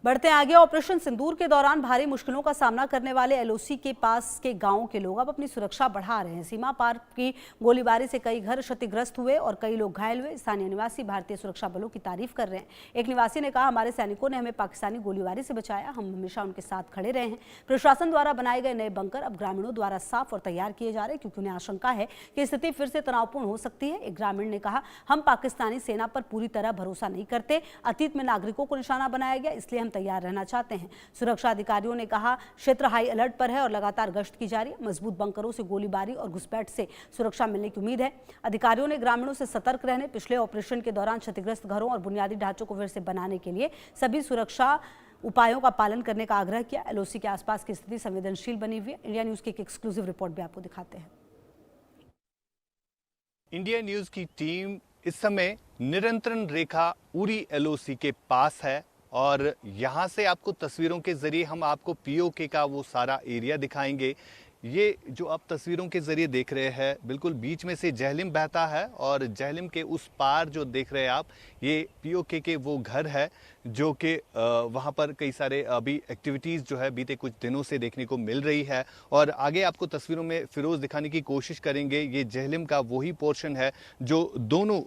बढ़ते आगे, ऑपरेशन सिंदूर के दौरान भारी मुश्किलों का सामना करने वाले एलओसी के पास के गांवों के लोग अब अपनी सुरक्षा बढ़ा रहे हैं। सीमा पार की गोलीबारी से कई घर क्षतिग्रस्त हुए और कई लोग घायल हुए। स्थानीय निवासी भारतीय सुरक्षा बलों की तारीफ कर रहे हैं। एक निवासी ने कहा, हमारे सैनिकों ने हमें पाकिस्तानी गोलीबारी से बचाया, हम हमेशा उनके साथ खड़े रहे हैं। प्रशासन द्वारा बनाए गए नए बंकर अब ग्रामीणों द्वारा साफ और तैयार किए जा रहे हैं, क्योंकि उन्हें आशंका है कि स्थिति फिर से तनावपूर्ण हो सकती है। एक ग्रामीण ने कहा, हम पाकिस्तानी सेना पर पूरी तरह भरोसा नहीं करते। अतीत में नागरिकों को निशाना बनाया गया, इसलिए हम तैयार रहना चाहते हैं। सुरक्षा अधिकारियों ने कहा, क्षेत्र हाई अलर्ट पर है और लगातार गश्त की जा रही है। मजबूत बंकरों से गोलीबारी और घुसपैठ से सुरक्षा मिलने की उम्मीद है। अधिकारियों ने ग्रामीणों से सतर्क रहने, पिछले ऑपरेशन के दौरान क्षतिग्रस्त घरों और बुनियादी ढांचों को फिर से बनाने के लिए सभी सुरक्षा उपायों का पालन करने का आग्रह किया। एलओसी के आसपास की स्थिति संवेदनशील बनी हुई है। इंडिया न्यूज की एक एक्सक्लूसिव रिपोर्ट भी आपको दिखाते हैं। इंडिया न्यूज की टीम इस समय नियंत्रण रेखा उरी एलओसी के पास है और यहाँ से आपको तस्वीरों के जरिए हम आपको पीओके का वो सारा एरिया दिखाएंगे। ये जो आप तस्वीरों के जरिए देख रहे हैं, बिल्कुल बीच में से जहलिम बहता है और जहलिम के उस पार जो देख रहे हैं आप, ये पीओके के वो घर है जो कि वहाँ पर कई सारे अभी एक्टिविटीज़ जो है बीते कुछ दिनों से देखने को मिल रही है। और आगे आपको तस्वीरों में फिरोज दिखाने की कोशिश करेंगे। ये जहलिम का वही पोर्शन है जो दोनों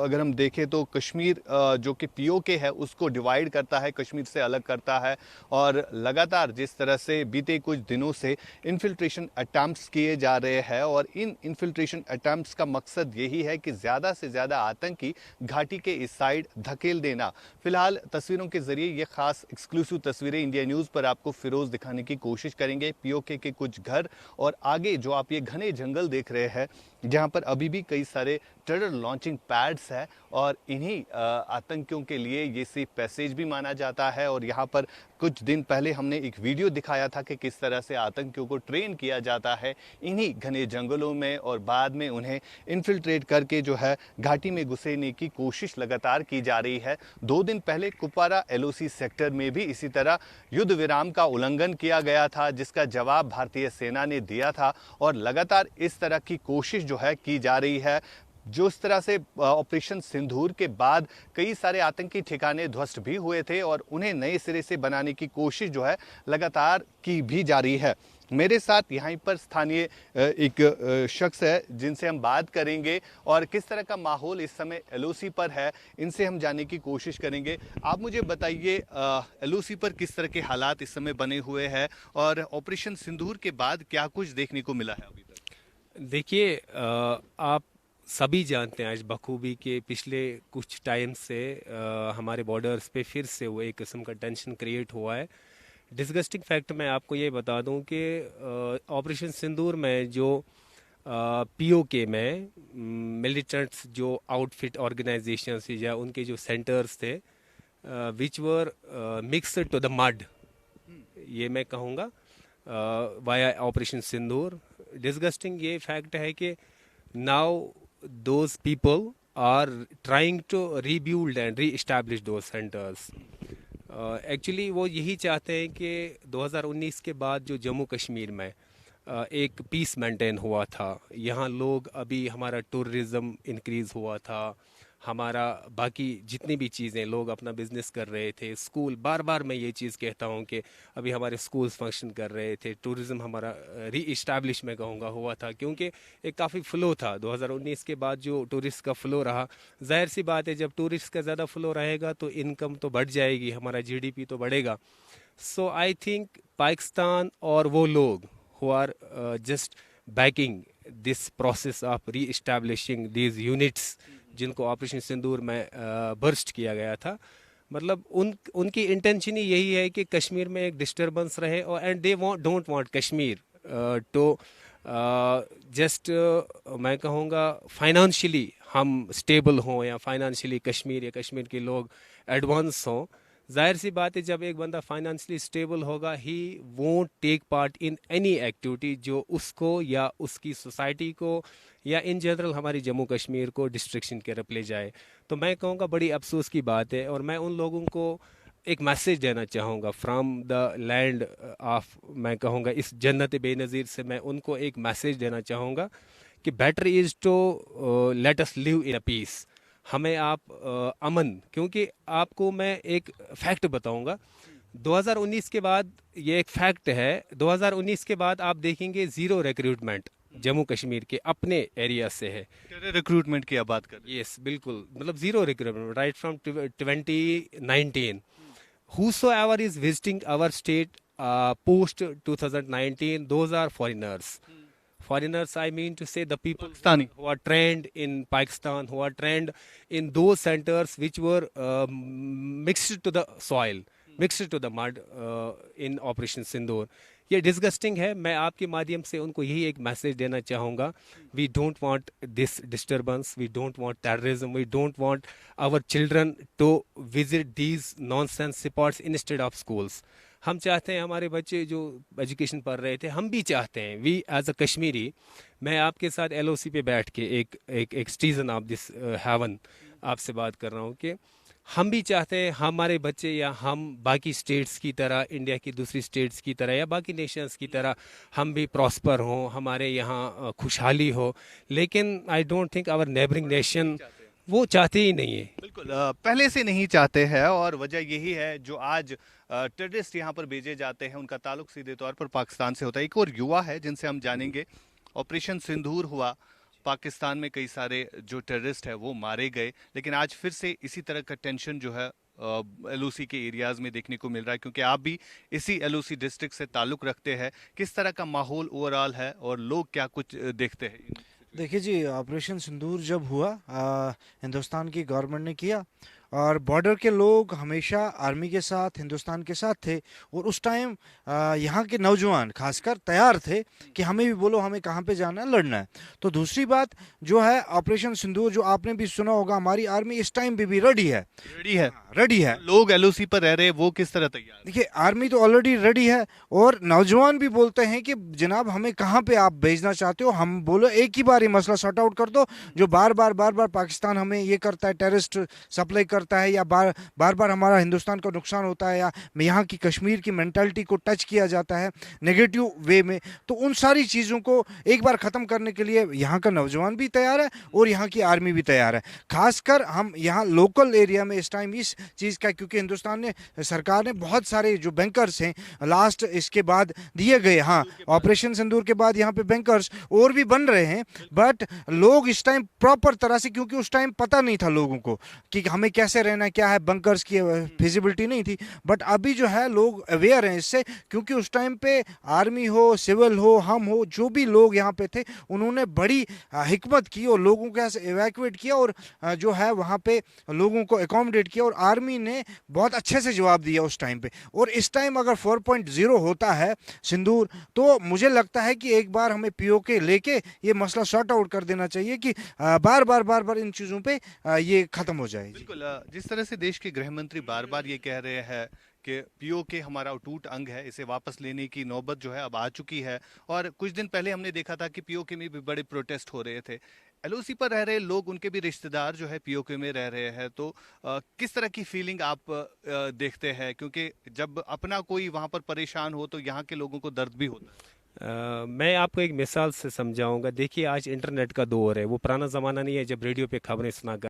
अगर हम देखें तो कश्मीर जो कि पीओके है उसको डिवाइड करता है, कश्मीर से अलग करता है। और लगातार जिस तरह से बीते कुछ दिनों से इन्फिल्ट्रेशन अटैम्प्ट्स किए जा रहे हैं और इन इन्फिल्ट्रेशन अटैम्प्ट्स का मकसद यही है कि ज़्यादा से ज़्यादा आतंकी घाटी के इस साइड धकेल देना। फिलहाल तस्वीरों के जरिए ये खास एक्सक्लूसिव तस्वीरें इंडिया न्यूज़ पर आपको फिरोज दिखाने की कोशिश करेंगे। पीओके के कुछ घर और आगे जो आप ये घने जंगल देख रहे हैं जहां पर अभी भी कई सारे टेरर लॉन्चिंग पैड्स है और इन्हीं आतंकियों के लिए ये सेफ पैसेज भी माना जाता है। और यहाँ पर कुछ दिन पहले हमने एक वीडियो दिखाया था कि किस तरह से आतंकियों को ट्रेन किया जाता है इन्हीं घने जंगलों में और बाद में उन्हें इन्फिल्ट्रेट करके जो है घाटी में घुसेने की कोशिश लगातार की जा रही है। 2 दिन पहले कुपवारा एलओसी सेक्टर में भी इसी तरह युद्ध विराम का उल्लंघन किया गया था, जिसका जवाब भारतीय सेना ने दिया था। और लगातार इस तरह की कोशिश जो है की जा रही है। जो इस तरह से ऑपरेशन सिंदूर के बाद कई सारे आतंकी ठिकाने ध्वस्त भी हुए थे और उन्हें नए सिरे से बनाने की कोशिश जो है लगातार की भी जा रही है। मेरे साथ यहाँ पर स्थानीय एक शख्स है जिनसे हम बात करेंगे और किस तरह का माहौल इस समय एलओसी पर है इनसे हम जानने की कोशिश करेंगे। आप मुझे बताइए, एलओसी पर किस तरह के हालात इस समय बने हुए हैं और ऑपरेशन सिंदूर के बाद क्या कुछ देखने को मिला है अभी तक? देखिए, आप सभी जानते हैं आज बखूबी के पिछले कुछ टाइम से हमारे बॉर्डर्स पे फिर से वो एक किस्म का टेंशन क्रिएट हुआ है। डिस्गस्टिंग फैक्ट मैं आपको ये बता दूं कि ऑपरेशन सिंदूर में जो पीओके में मिलिटेंट्स जो आउटफिट ऑर्गेनाइजेशंस या उनके जो सेंटर्स थे विच वर मिक्स्ड टू द मड, ये मैं कहूँगा वाया ऑपरेशन सिंदूर। डिस्गस्टिंग ये फैक्ट है कि now those people are trying to rebuild and re-establish those centers. Actually वो यही चाहते हैं कि 2019 के बाद जो जम्मू कश्मीर में एक पीस मेंटेन हुआ था, यहाँ लोग अभी हमारा टूरिज़्म इंक्रीज़ हुआ था, हमारा बाकी जितनी भी चीज़ें लोग अपना बिजनेस कर रहे थे, स्कूल बार बार मैं ये चीज़ कहता हूँ कि अभी हमारे स्कूल्स फंक्शन कर रहे थे, टूरिज़्म हमारा री इस्टेब्लिश मैं कहूँगा हुआ था, क्योंकि एक काफ़ी फ़्लो था 2019 के बाद जो टूरिस्ट का फ़्लो रहा। जाहिर सी बात है जब टूरिस्ट का ज़्यादा फ़्लो रहेगा तो इनकम तो बढ़ जाएगी, हमारा जीडीपी तो बढ़ेगा। सो आई थिंक पाकिस्तान और वो लोग who are just backing this process of re establishing these units जिनको ऑपरेशन सिंदूर में बर्स्ट किया गया था, मतलब उनकी इंटेंशन ही यही है कि कश्मीर में एक डिस्टर्बेंस रहे और and they don't want Kashmir to just मैं कहूँगा फाइनेंशियली हम स्टेबल हों या फाइनेंशियली कश्मीर या कश्मीर के लोग एडवांस हों। जाहिर सी बात है जब एक बंदा फाइनेंशियली स्टेबल होगा he won't take part in any activity जो उसको या उसकी सोसाइटी को या इन जनरल हमारी जम्मू कश्मीर को डिस्ट्रक्शन की तरफ ले जाए। तो मैं कहूँगा बड़ी अफसोस की बात है और मैं उन लोगों को एक मैसेज देना चाहूँगा फ्राम द लैंड ऑफ, मैं कहूँगा इस जन्नत बेनज़ीर से मैं उनको एक मैसेज देना चाहूँगा कि better is to let us live in a peace. हमें आप अमन, क्योंकि आपको मैं एक फैक्ट बताऊंगा। 2019 के बाद, ये एक फैक्ट है, 2019 के बाद आप देखेंगे जीरो रिक्रूटमेंट जम्मू कश्मीर के अपने एरिया से है। टेरर रिक्रूटमेंट की आप बात कर रहे हैं। यस, बिल्कुल, मतलब zero recruitment right from 2019। whosoever is visiting our state post 2019, those are foreigners. Foreigners, I mean to say the people Pakistani. who are trained in Pakistan, who are trained in those centers which were mixed to the soil, mixed to the mud in Operation Sindoor. ये disgusting है। मैं आपके माध्यम से उनको यही एक message देना चाहूँगा, we don't want this disturbance, we don't want terrorism, we don't want our children to visit these nonsense spots instead of schools. हम चाहते हैं हमारे बच्चे जो एजुकेशन पढ़ रहे थे, हम भी चाहते हैं, वी एज अ कश्मीरी, मैं आपके साथ एलओसी पे बैठ के एक सिटीजन ऑफ दिस हेवन आपसे बात कर रहा हूँ कि हम भी चाहते हैं हमारे बच्चे या हम बाकी स्टेट्स की तरह, इंडिया की दूसरी स्टेट्स की तरह या बाकी नेशंस की तरह हम भी प्रॉस्पर हों, हमारे यहाँ खुशहाली हो। लेकिन I don't think our neighbouring nation वो चाहते ही नहीं है। बिल्कुल, पहले से नहीं चाहते हैं और वजह यही है जो आज टेररिस्ट यहाँ पर भेजे जाते हैं उनका ताल्लुक सीधे तौर पर पाकिस्तान से होता है। एक और युवा है जिनसे हम जानेंगे। ऑपरेशन सिंदूर हुआ, पाकिस्तान में कई सारे जो टेररिस्ट है वो मारे गए, लेकिन आज फिर से इसी तरह का टेंशन जो है एलओसी के एरियाज में देखने को मिल रहा है, क्योंकि आप भी इसी एलओसी डिस्ट्रिक्ट से ताल्लुक रखते हैं। किस तरह का माहौल ओवरऑल है और लोग क्या कुछ देखते हैं? देखिए जी, ऑपरेशन सिंदूर जब हुआ, हिंदुस्तान की गवर्नमेंट ने किया और बॉर्डर के लोग हमेशा आर्मी के साथ, हिंदुस्तान के साथ थे। और उस टाइम यहाँ के नौजवान खासकर तैयार थे कि हमें भी बोलो, हमें कहाँ पे जाना है, लड़ना है। तो दूसरी बात जो है ऑपरेशन सिंदूर, जो आपने भी सुना होगा, हमारी आर्मी इस टाइम पे भी रेडी है। रेडी है। लोग एलओसी पर रह रहे हैं, वो किस तरह तैयार है? देखिए, आर्मी तो ऑलरेडी रेडी है और नौजवान भी बोलते हैं कि जनाब हमें कहाँ पे आप भेजना चाहते हो, हम बोलो एक ही बार ये मसला सॉर्ट आउट कर दो। जो बार बार पाकिस्तान हमें ये करता है, टेररिस्ट सप्लाई करता है, या बार बार हमारा हिंदुस्तान का नुकसान होता है, या यहाँ की कश्मीर की मेंटालिटी को टच किया जाता है नेगेटिव वे में, तो उन सारी चीज़ों को एक बार ख़त्म करने के लिए यहाँ का नौजवान भी तैयार है और यहाँ की आर्मी भी तैयार है। खासकर हम यहाँ लोकल एरिया में इस टाइम इस चीज़ का, क्योंकि हिंदुस्तान ने, सरकार ने बहुत सारे जो बैंकर्स हैं लास्ट इसके बाद दिए गए, हाँ ऑपरेशन सिंदूर के बाद यहाँ पे बैंकर्स और भी बन रहे हैं, बट लोग इस टाइम प्रॉपर तरह से, क्योंकि उस टाइम पता नहीं था लोगों को कि हमें कैसे रहना है, क्या है, बंकर्स की फिजिबिलिटी नहीं थी। बट अभी जो है लोग अवेयर हैं इससे, क्योंकि उस टाइम पे आर्मी हो, सिविल हो, हम हो, जो भी लोग यहाँ पे थे, उन्होंने बड़ी हिकमत की और लोगों को ऐसे इवैक्यूएट किया और जो है वहाँ पे लोगों को एकोमोडेट किया और आर्मी ने बहुत अच्छे से जवाब दिया उस टाइम पे। और इस टाइम अगर 4.0 होता है सिंदूर, तो मुझे लगता है कि एक बार हमें पीओके लेके ये मसला सॉर्ट आउट कर देना चाहिए कि बार बार इन चीज़ों पे ये ख़त्म हो जाए। बिल्कुल, जिस तरह से देश के गृह मंत्री बार बार ये कह रहे हैं कि पीओके हमारा अटूट अंग है, इसे वापस लेने की नौबत जो है अब आ चुकी है। और कुछ दिन पहले हमने देखा था कि पीओके में भी बड़े प्रोटेस्ट हो रहे थे। एलओसी पर रह रहे लोग, उनके भी रिश्तेदार जो है पीओके में रह रहे हैं, तो किस तरह की फीलिंग आप देखते हैं? क्योंकि जब अपना कोई वहां पर परेशान हो तो यहाँ के लोगों को दर्द भी होता है। मैं आपको एक मिसाल से समझाऊंगा। देखिए, आज इंटरनेट का दौर है, वो पुराना ज़माना नहीं है जब रेडियो पे खबरें सुना